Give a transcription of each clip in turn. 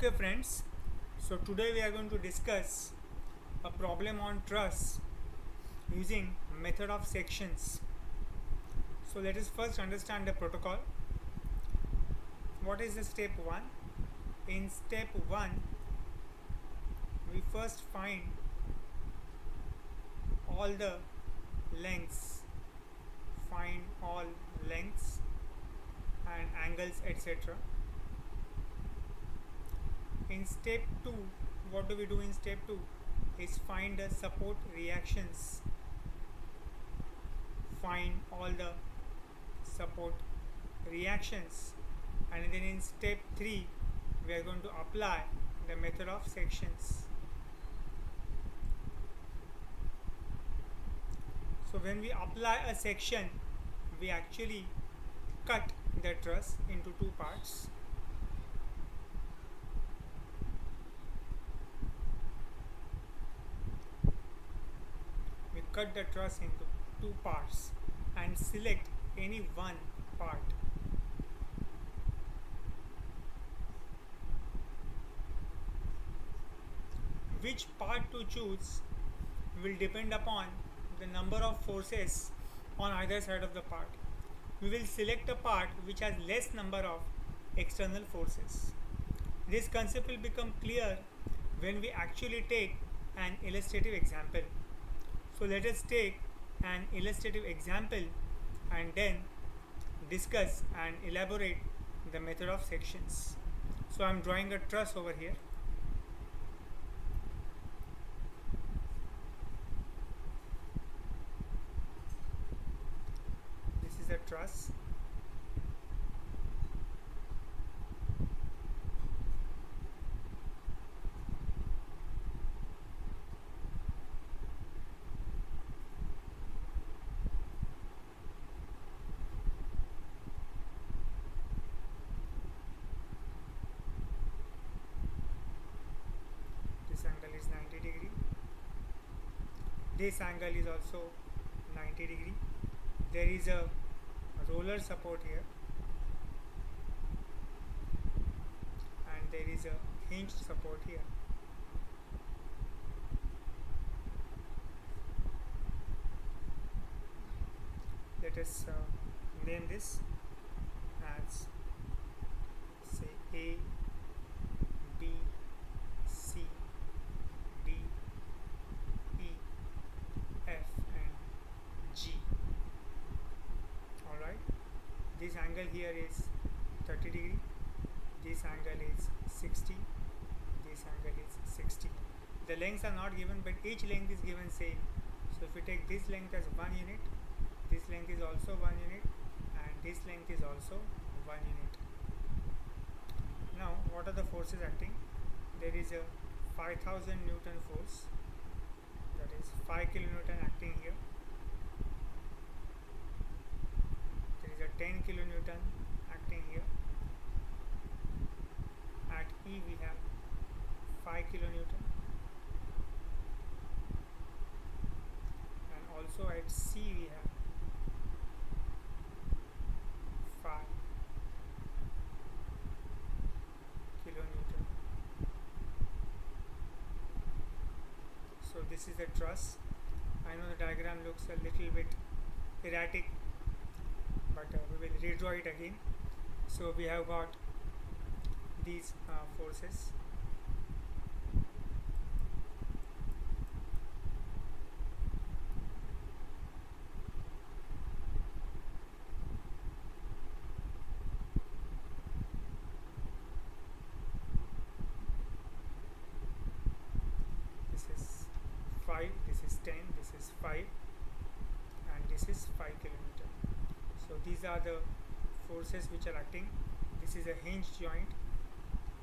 Okay friends, so today we are going to discuss a problem on truss using method of sections. So let us first understand the protocol. What is the step 1? In step 1 we first find all the lengths, find all lengths and angles etc. In step 2, what do we do in step 2 is find the support reactions, find all the support reactions, and then in step 3 we are going to apply the method of sections. So when we apply a section, we actually cut the truss into two parts. We cut the truss into two parts and select any one part. Which part to choose will depend upon the number of forces on either side of the part. We will select a part which has less number of external forces. This concept will become clear when we actually take an illustrative example. So let us take an illustrative example and then discuss and elaborate the method of sections. So I am drawing a truss over here. This is a truss. This angle is 90 degree. This angle is also 90 degree. There is a roller support here and there is a hinged support here. Let us name this as say A, B, C, D, E, F and G. Alright, this angle here is 30 degree, this angle is 60, this angle is 60. The lengths are not given, but each length is given same. So if we take this length as 1 unit, this length is also 1 unit and this length is also 1 unit. Now what are the forces acting? There is a 5000 Newton force, that is 5 kilonewton acting here. There is a 10 kilonewton acting here. At E we have 5 kilonewton and also at C we have 5 kilonewton. So this is the truss. I know the diagram looks a little bit erratic, but we will redraw it again. So we have got these forces. This is 5, this is 10, this is 5 and this is 5 kilonewton. So these are the forces which are acting. This is a hinged joint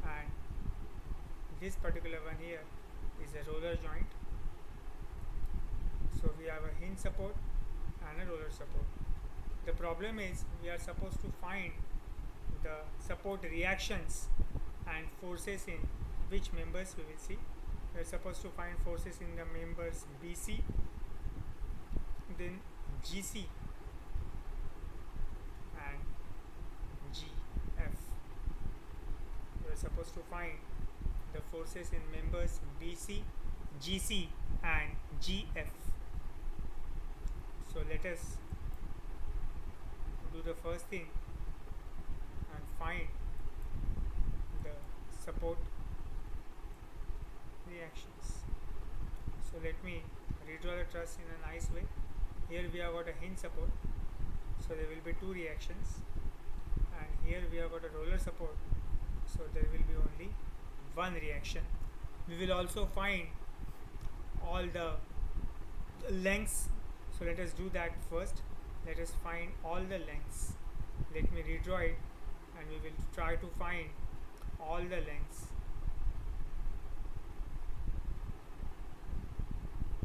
and this particular one here is a roller joint. So we have a hinge support and a roller support. The problem is we are supposed to find the support reactions and forces in which members we will see. We are supposed to find forces in the members BC, then GC and GF. We are supposed to find the forces in members BC, GC and GF. So let us do the first thing and find the support reactions. So let me redraw the truss in a nice way. Here we have got a hinge support, so there will be two reactions, and here we have got a roller support, so there will be only one reaction. We will also find all the lengths, so let us do that first. Let us find all the lengths. Let me redraw it and we will try to find all the lengths.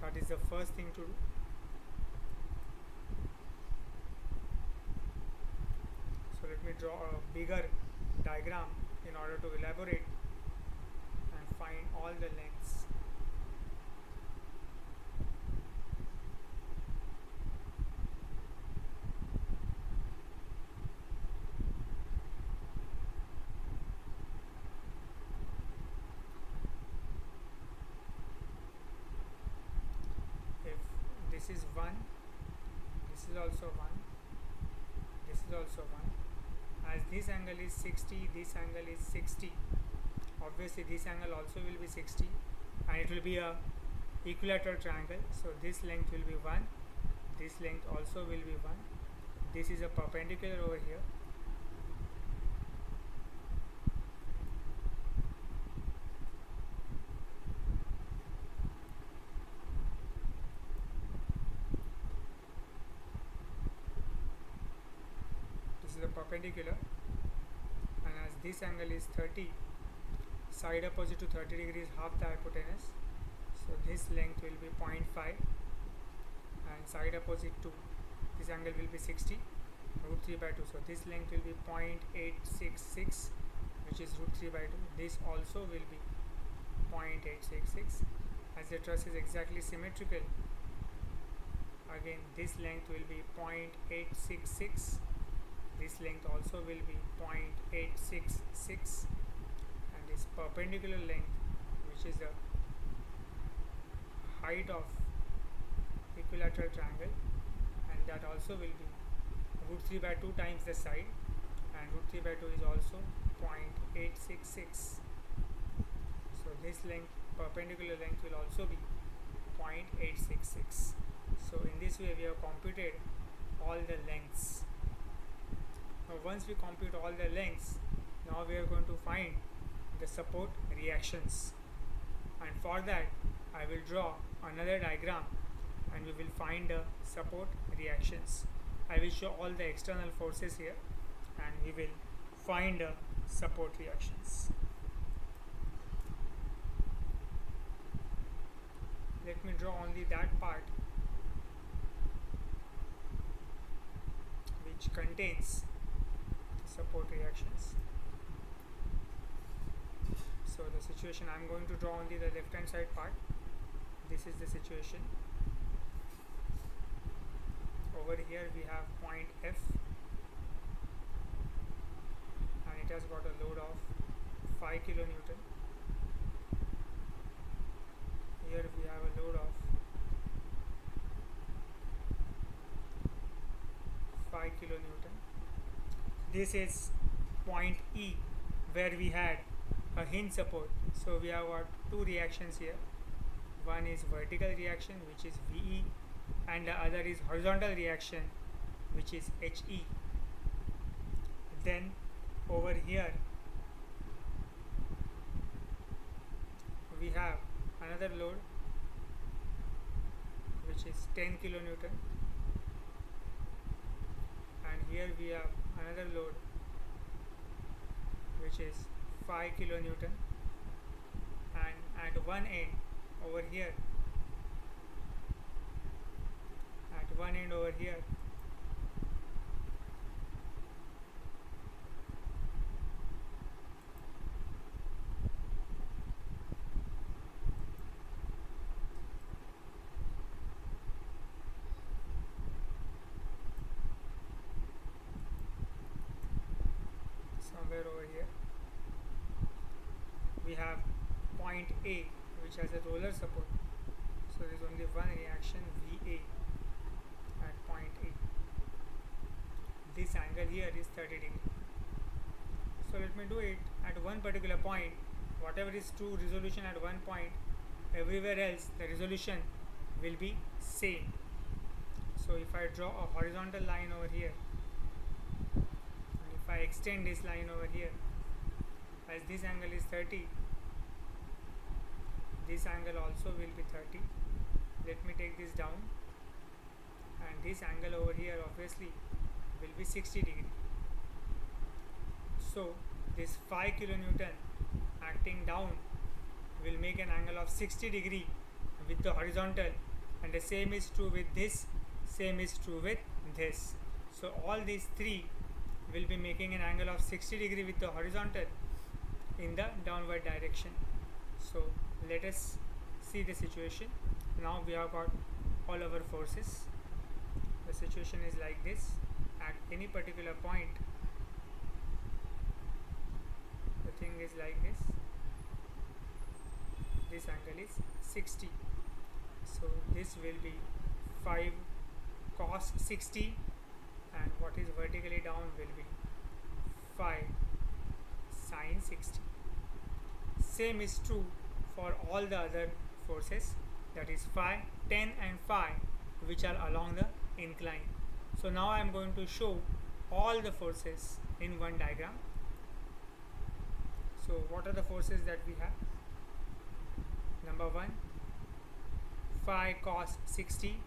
That is the first thing to do. So let me draw a bigger diagram in order to elaborate and find all the lengths. If this is 1, this is also 1, this is also 1. As this angle is 60, this angle is 60, obviously this angle also will be 60, and it will be a equilateral triangle. So this length will be 1, this length also will be 1. This is a perpendicular over here. Perpendicular, and as this angle is 30, side opposite to 30 degrees half the hypotenuse, so this length will be 0.5, and side opposite to this angle will be 60, root 3 by 2, so this length will be 0.866, which is root 3 by 2. This also will be 0.866. As the truss is exactly symmetrical, again this length will be 0.866. This length also will be 0.866, and this perpendicular length, which is the height of equilateral triangle, and that also will be root 3 by 2 times the side, and root 3 by 2 is also 0.866. So this length, perpendicular length, will also be 0.866. So in this way we have computed all the lengths. Now once we compute all the lengths, now we are going to find the support reactions, and for that I will draw another diagram and we will find the support reactions. I will show all the external forces here and we will find the support reactions. Let me draw only that part which contains support reactions. So the situation, I am going to draw only the left hand side part. This is the situation. Over here we have point F, and it has got a load of 5 kilonewton. Here we have a load of 5 kilonewton. This is point E, where we had a hinge support. So we have got two reactions here. One is vertical reaction, which is VE, and the other is horizontal reaction, which is HE. Then over here we have another load which is 10 kilonewton, and here we have another load which is 5 kilonewton, and at one end over here, somewhere over here, we have point A, which has a roller support. So there is only one reaction VA at point A. This angle here is 30 degree. So let me do it at one particular point. Whatever is true resolution at one point, everywhere else the resolution will be same. So if I draw a horizontal line over here, and if I extend this line over here, as this angle is 30, this angle also will be 30. Let me take this down, and this angle over here obviously will be 60 degree. So this 5 kilonewton acting down will make an angle of 60 degree with the horizontal, and the same is true with this, same is true with this. So all these three will be making an angle of 60 degree with the horizontal in the downward direction. So let us see the situation. Now we have got all our forces. The situation is like this. At any particular point, the thing is like this. This angle is 60. So this will be 5 cos 60, and what is vertically down will be 5 sin 60. Same is true for all the other forces, that is phi, 10 and phi, which are along the incline. So now I am going to show all the forces in one diagram. So what are the forces that we have? Number 1, phi cos 60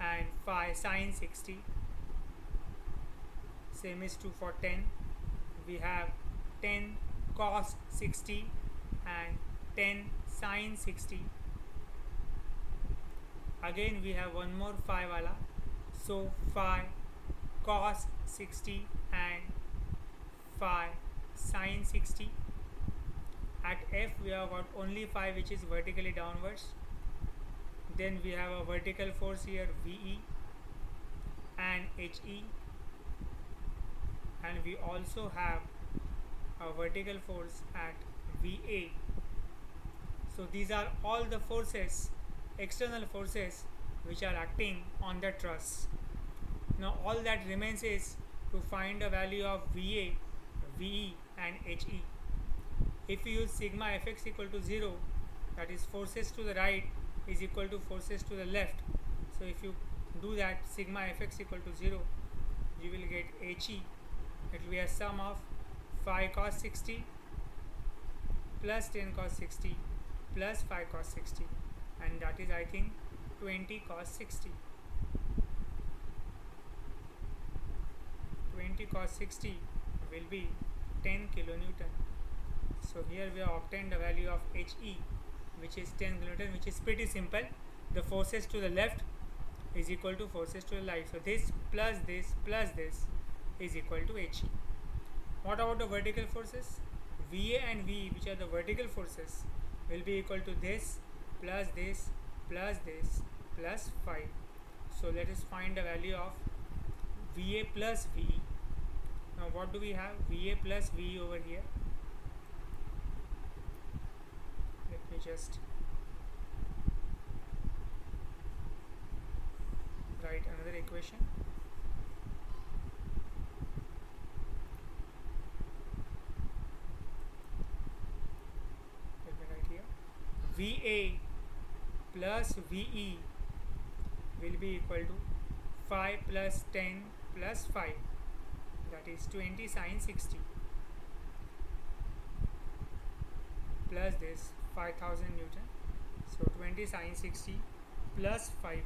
and phi sin 60. Same is true for 10. We have 10 cos 60 and 10 sin 60. Again we have one more phi wala. So phi cos 60 and phi sin 60. At F we have got only phi, which is vertically downwards. Then we have a vertical force here, VE and HE, and we also have a vertical force at VA. So these are all the forces, external forces, which are acting on the truss. Now all that remains is to find a value of VA, VE and HE. If you use sigma Fx equal to 0, that is forces to the right is equal to forces to the left. So if you do that, sigma Fx equal to 0, you will get HE. It will be a sum of phi cos 60 plus 10 cos 60 plus 5 cos 60, and that is, I think, 20 cos 60. 20 cos 60 will be 10 kilonewton. So here we have obtained the value of HE, which is 10 kilonewton, which is pretty simple. The forces to the left is equal to forces to the right. So this plus this is equal to HE. What about the vertical forces? VA and VE, which are the vertical forces, will be equal to this plus this plus this plus 5. So let us find the value of VA plus VE. Now what do we have? VA plus VE over here. Let me just write another equation. Let me write here. VA plus VE will be equal to 5 plus 10 plus 5, that is 20 sin 60, plus this 5000 Newton. So 20 sin 60 plus 5.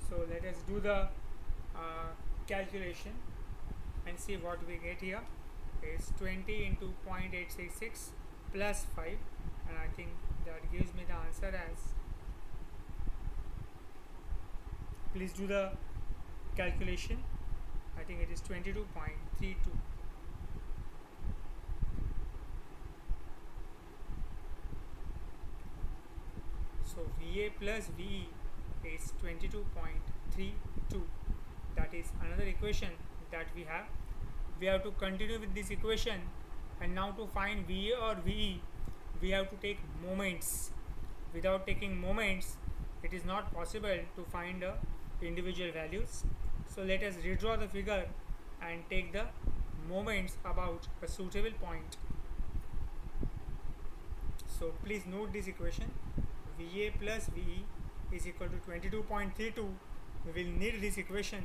So let us do the calculation and see what we get here. Is 20 into 0.866 plus 5, and I think that gives me the answer as, please do the calculation. I think it is 22.32. So VA plus VE is 22.32. That is another equation that we have. We have to continue with this equation And now to find VA or VE, we have to take moments. Without taking moments, it is not possible to find the individual values. So let us redraw the figure and take the moments about a suitable point. So please note this equation: VA plus VE is equal to 22.32. We will need this equation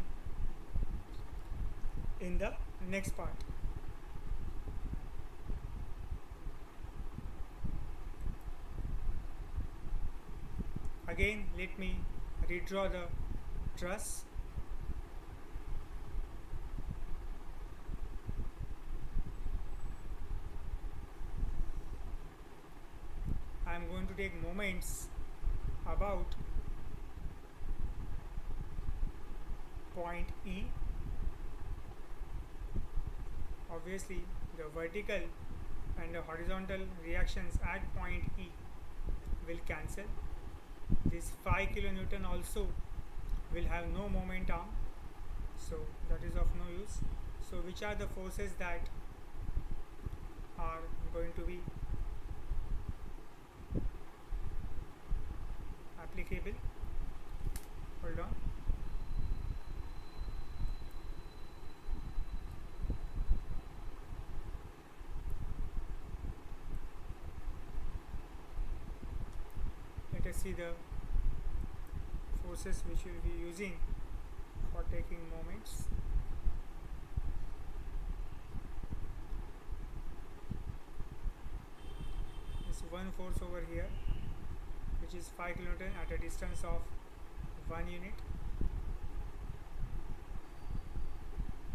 in the next part. Again, let me redraw the truss. I am going to take moments about point E. Obviously, the vertical and the horizontal reactions at point E will cancel. This 5 kilonewton also will have no moment arm, so that is of no use. So which are the forces that are going to be applicable? Hold on. Let us see the forces which we will be using for taking moments. This one force over here, which is 5 kilonewton at a distance of 1 unit.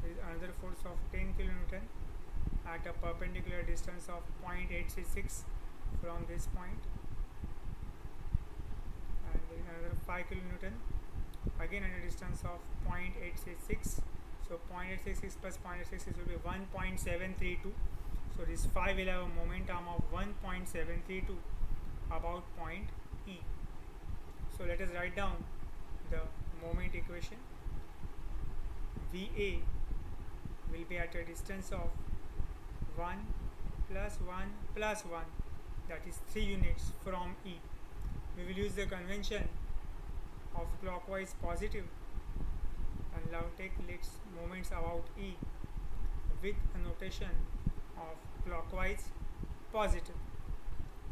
There is another force of 10 kilonewton at a perpendicular distance of 0.866 from this point. And there is another 5 kilonewton again at a distance of 0.866. So 0.866 plus 0.866 will be 1.732. So this 5 will have a moment arm of 1.732 about point E. So let us write down the moment equation. VA will be at a distance of 1 plus 1 plus 1, that is 3 units from E. We will use the convention of clockwise positive and now take moments about E with a notation of clockwise positive.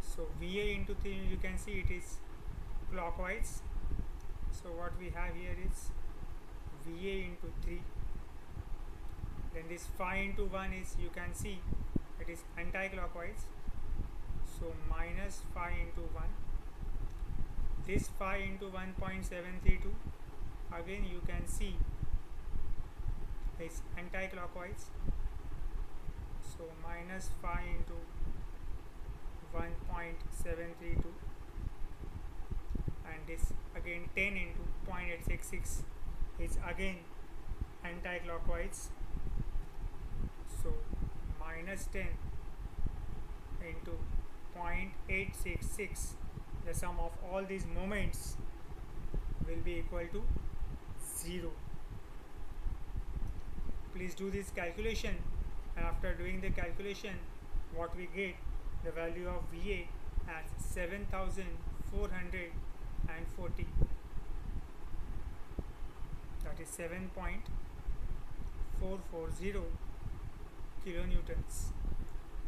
So VA into 3, you can see it is clockwise. So what we have here is VA into 3. Then this 5 into 1 is, you can see it is anti-clockwise. So minus 5 into 1. This 5 into 1.732, again you can see is anti-clockwise. So minus 5 into 1.732, and this again 10 into 0.866 is again anti-clockwise. So minus 10 into 0.866, the sum of all these moments will be equal to 0. Please do this calculation, and after doing the calculation, what we get, the value of VA as 7,440, that is 7.440 kilonewtons.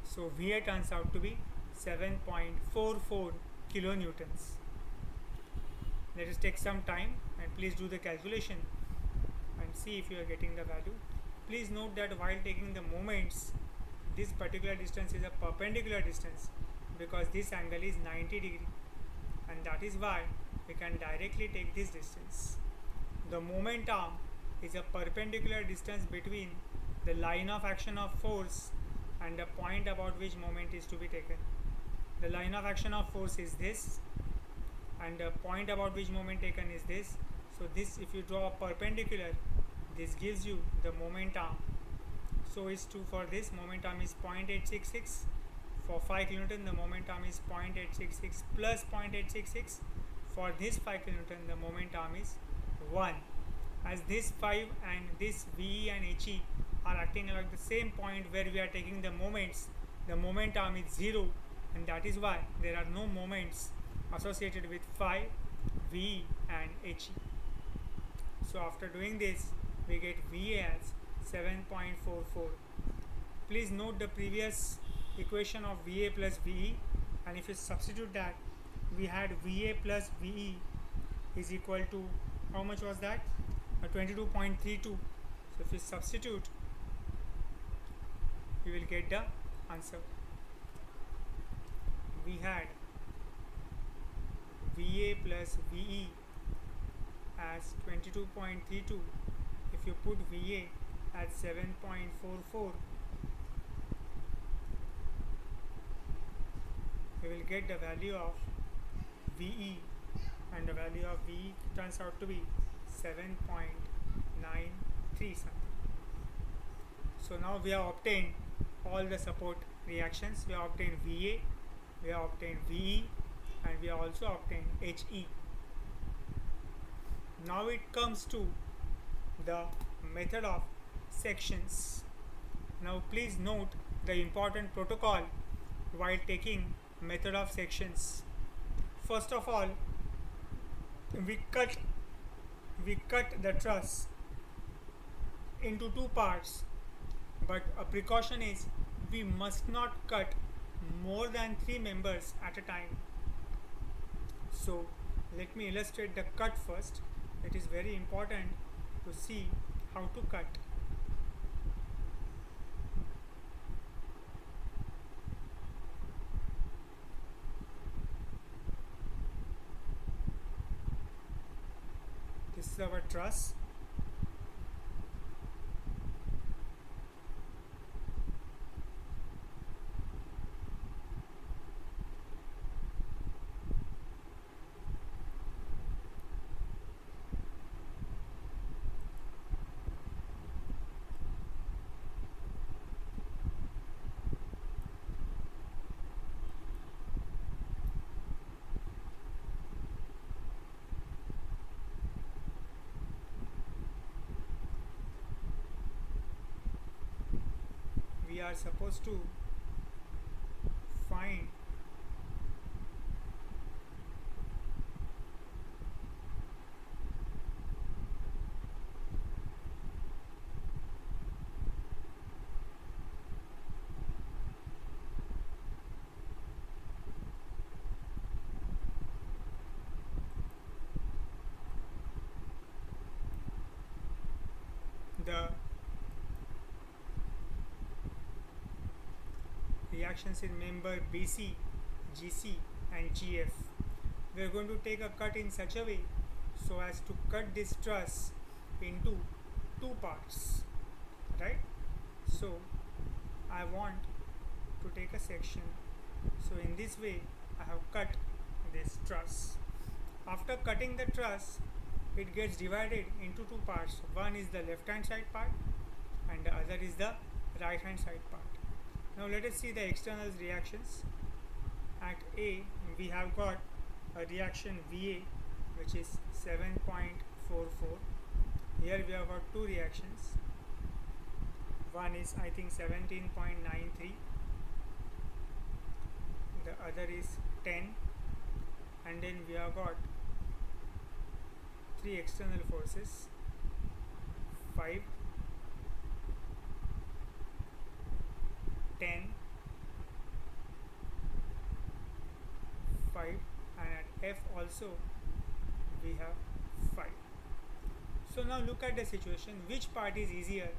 So VA turns out to be 7.44 kilonewtons. Let us take some time and please do the calculation and see if you are getting the value. Please note that while taking the moments, this particular distance is a perpendicular distance because this angle is 90 degree, and that is why we can directly take this distance. The moment arm is a perpendicular distance between the line of action of force and the point about which moment is to be taken. The line of action of force is this, and the point about which moment taken is this. So this, if you draw a perpendicular, this gives you the moment arm. So is true for this. Moment arm is 0.866. For 5 kilonewton, the moment arm is 0.866 plus 0.866. For this 5 kilonewton, the moment arm is 1. As this 5 and this VE and HE are acting along the same point where we are taking the moments, the moment arm is 0, and that is why there are no moments associated with phi, V and HE. So after doing this, we get VA as 7.44. Please note the previous equation of VA plus VE, and if you substitute that, we had VA plus VE is equal to, how much was that? 22.32. So if you substitute, you will get the answer. We had VA plus VE as 22.32. If you put VA at 7.44, you will get the value of VE, and the value of VE turns out to be 7.93 something. So now we have obtained all the support reactions. We have obtained VA, we have obtained VE, and we have also obtained HE. Now it comes to the method of sections. Now please note the important protocol while taking method of sections. First of all, we cut the truss into two parts, but a precaution is we must not cut more than 3 members at a time. So let me illustrate the cut first. It is very important to see how to cut. This is our truss. We are supposed to find the reactions in member BC, GC and GF. We are going to take a cut in such a way so as to cut this truss into 2 parts, right? So I want to take a section. So in this way I have cut this truss. After cutting the truss, it gets divided into 2 parts. One is the left hand side part and the other is the right hand side part. Now let us see the external reactions. At A, we have got a reaction VA, which is 7.44. Here we have got 2 reactions. One is, I think, 17.93. The other is 10. And then we have got 3 external forces, 5, 10, 5, and at F also we have 5. So now look at the situation. Which part is easier?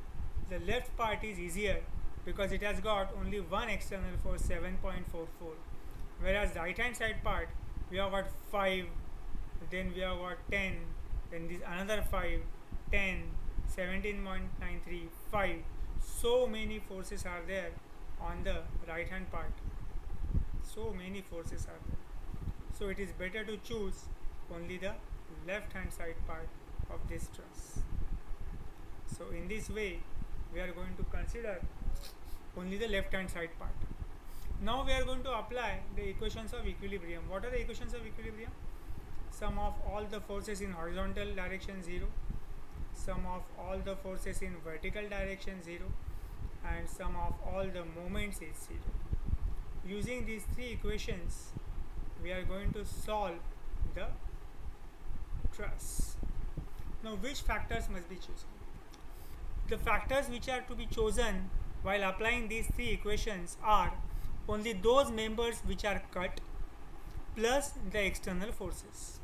The left part is easier because it has got only one external force, 7.44, whereas the right hand side part we have got 5, then we have got 10, then this another 5, 10, 17.93, 5. So many forces are there on the right hand part. So many forces are there. So it is better to choose only the left hand side part of this truss. So in this way we are going to consider only the left hand side part. Now we are going to apply the equations of equilibrium. What are the equations of equilibrium? Sum of all the forces in horizontal direction 0, sum of all the forces in vertical direction 0, and sum of all the moments is 0. using these three equations, we are going to solve the truss. Now, which factors must be chosen? The factors which are to be chosen while applying these three equations are only those members which are cut plus the external forces.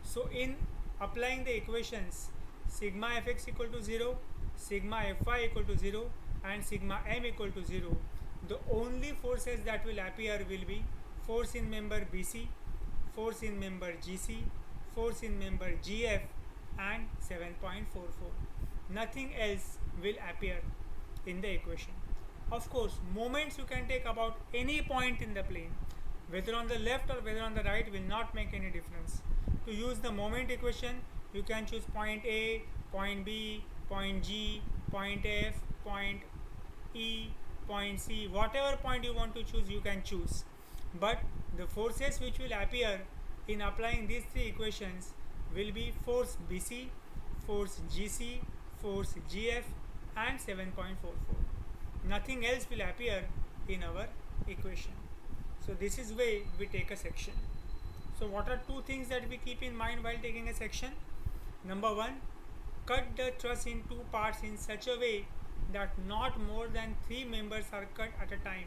So, in applying the equations sigma fx equal to 0, sigma fy equal to 0 and sigma m equal to 0, the only forces that will appear will be force in member BC, force in member GC, force in member GF and 7.44. Nothing else will appear in the equation. Of course, moments you can take about any point in the plane, whether on the left or whether on the right will not make any difference. To use the moment equation, you can choose point A, point B, point G, point F, point E, point C, whatever point you want to choose, you can choose. But the forces which will appear in applying these three equations will be force BC, force GC, force GF and 7.44. Nothing else will appear in our equation. So this is way we take a section. So what are two things that we keep in mind while taking a section? Number one, cut the truss in two parts in such a way that not more than three members are cut at a time.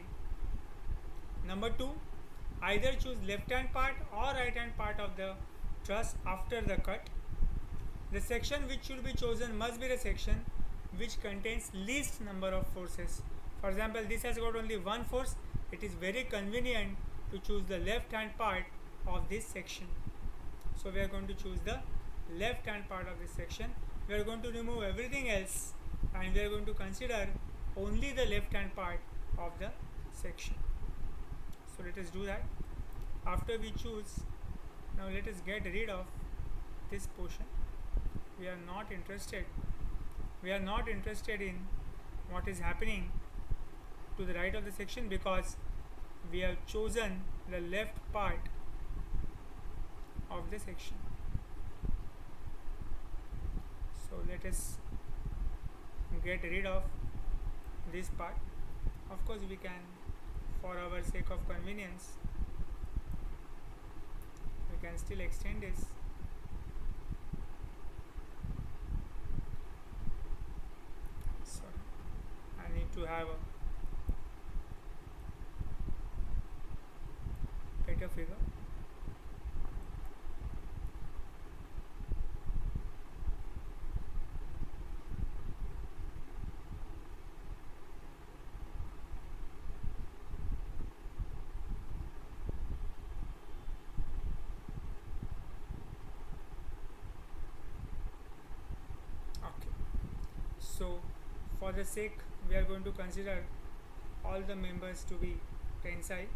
Number two, either choose left hand part or right hand part of the truss after the cut. The section which should be chosen must be the section which contains least number of forces. For example, this has got only one force. It is very convenient to choose the left hand part of this section. So we are going to choose the left hand part of this section. We are going to remove everything else and we are going to consider only the left hand part of the section. So let us do that. After we choose, now let us get rid of this portion. We are not interested in what is happening to the right of the section because we have chosen the left part of the section. So let us get rid of this part. Of course we can, for our sake of convenience, we can still extend this. I need to have a better figure. Okay. So for the sake, we are going to consider all the members to be tensile,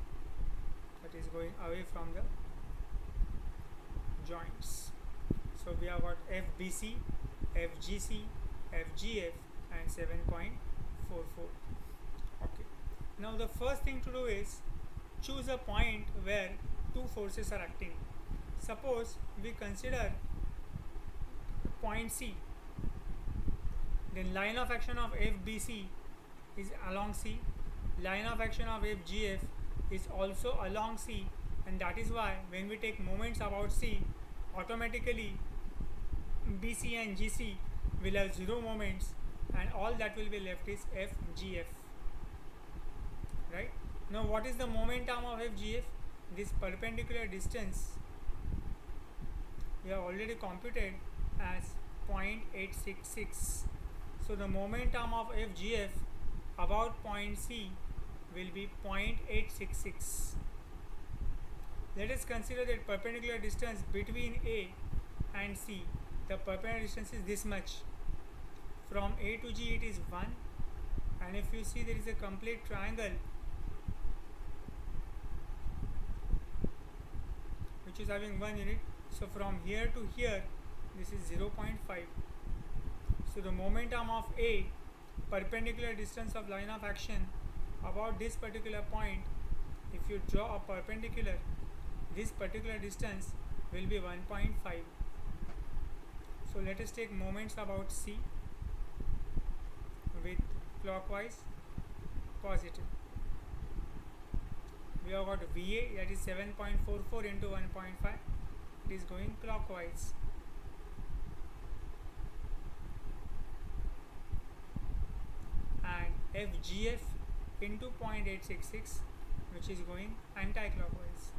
that is going away from the joints. So we have got FBC, FGC, FGF and 7.44. Okay. Now the first thing to do is choose a point where two forces are acting. Suppose we consider point C. Then line of action of FBC is along C, line of action of FGF is also along C, and that is why when we take moments about C, automatically BC and GC will have 0 moments and all that will be left is FGF. Right? Now what is the momentum of FGF? This perpendicular distance we have already computed as 0.866. So the momentum of FGF about point C will be 0.866. Let us consider that perpendicular distance between A and C. The perpendicular distance is this much. From A to G it is 1, and if you see there is a complete triangle which is having 1 unit. So from here to here this is 0.5. So the momentum of A, perpendicular distance of line of action about this particular point, if you draw a perpendicular, this particular distance will be 1.5. So let us take moments about C with clockwise positive. We we have got VA, that is 7.44 into 1.5. It is going clockwise. And FGF into 0.866, which is going anti-clockwise.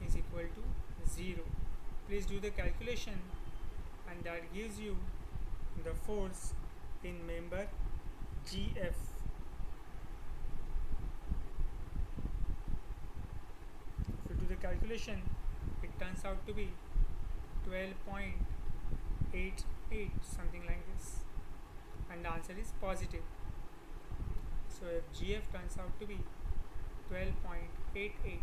Is equal to 0. Please do the calculation, and that gives you the force in member GF. If you do the calculation, it turns out to be 12.88, something like this, and the answer is positive. So if GF turns out to be 12.88.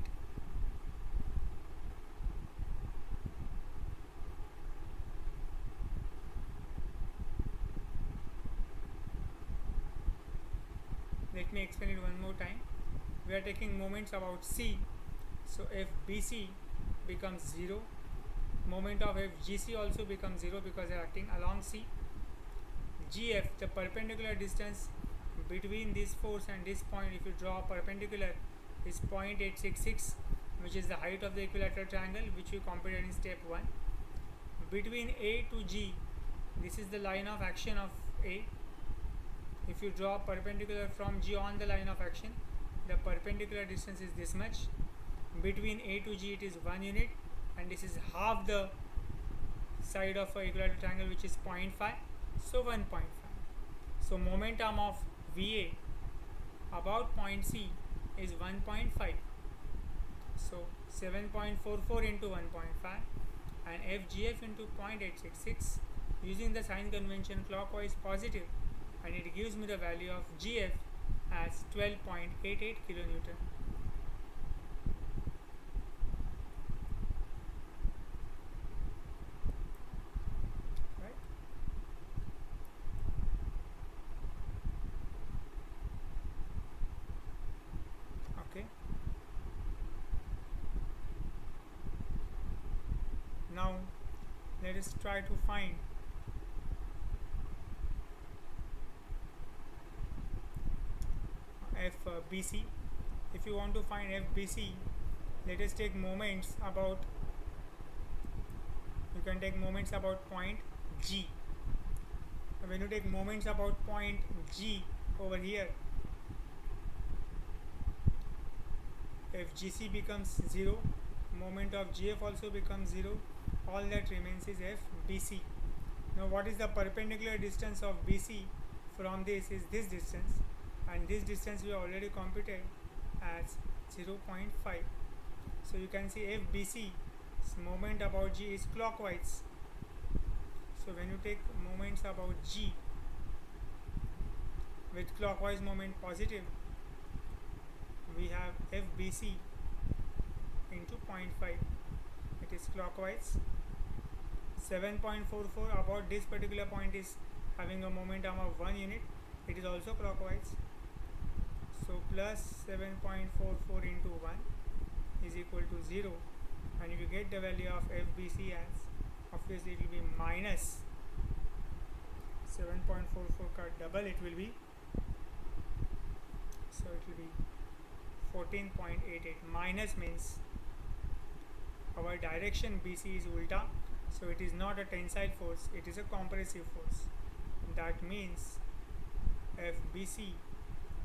Let me explain it one more time. We are taking moments about C. So if BC becomes 0, moment of FGC also becomes 0 because they are acting along C. GF, the perpendicular distance between this force and this point, if you draw a perpendicular, is 0.866, which is the height of the equilateral triangle, which we computed in step 1. Between A to G, this is the line of action of A. If you draw perpendicular from G on the line of action, the perpendicular distance is this much. Between A to G, it is 1 unit, and this is half the side of an equilateral triangle, which is 0.5, so 1.5. So momentum of VA about point C is 1.5. So 7.44 into 1.5 and FGF into 0.866, using the sign convention clockwise positive, and it gives me the value of GF as 12.88 kilonewton. Right? Okay. Now let us try to find FBC. If you want to find FBC, let us take moments about, you can take moments about point G. When you take moments about point G over here, FGC becomes 0, moment of GF also becomes 0, all that remains is FBC. Now what is the perpendicular distance of BC from this is this distance, and this distance we already computed as 0.5. So you can see FBC's moment about G is clockwise. So when you take moments about G with clockwise moment positive, we have FBC into 0.5. It is clockwise. 7.44 about this particular point is having a momentum of 1 unit. It is also clockwise. So plus 7.44 into 1 is equal to 0, and if you get the value of FBC as, obviously it will be minus 7.44 ka double it will be, so it will be 14.88. Minus means our direction BC is ulta, so it is not a tensile force, it is a compressive force. That means FBC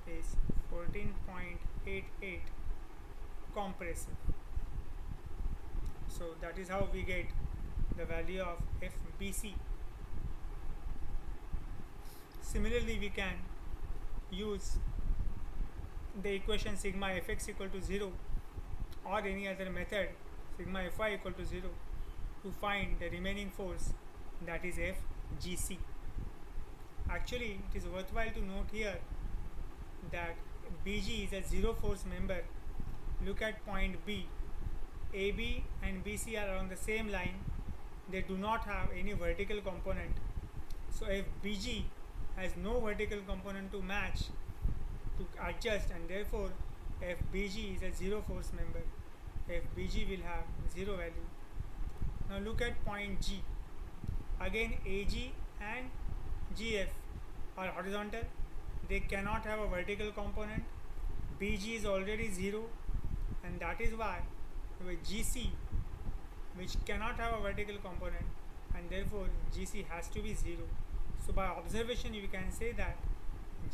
is 14.88 compressive. So that is how we get the value of FBC. Similarly, we can use the equation sigma fx equal to 0 or any other method sigma fy equal to 0 to find the remaining force, that is FGC. Actually, it is worthwhile to note here that BG is a zero force member. Look at point B. AB and BC are on the same line. They do not have any vertical component. So if BG has no vertical component to match, to adjust, and therefore FBG is a zero force member. FBG will have 0 value. Now look at point G. Again AG and GF are horizontal, they cannot have a vertical component. BG is already 0, and that is why with GC, which cannot have a vertical component, and therefore GC has to be 0. So by observation you can say that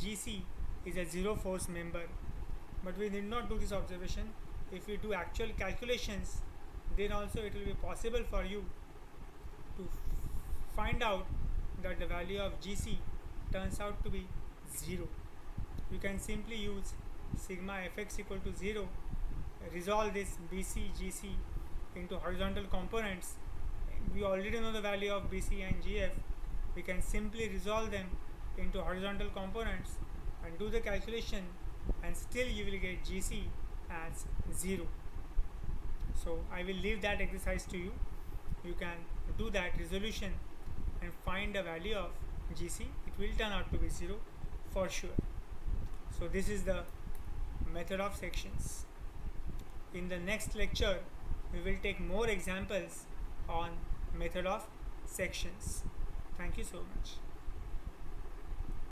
GC is a zero force member. But we did not do this observation. If we do actual calculations, then also it will be possible for you to find out that the value of GC turns out to be 0. You can simply use sigma fx equal to 0, resolve this BC, GC into horizontal components. We already know the value of BC and GF. We can simply resolve them into horizontal components and do the calculation, and still you will get GC as 0. So I will leave that exercise to you. You can do that resolution and find the value of GC. It will turn out to be 0 for sure. So this is the method of sections. In the next lecture, we will take more examples on method of sections. Thank you so much.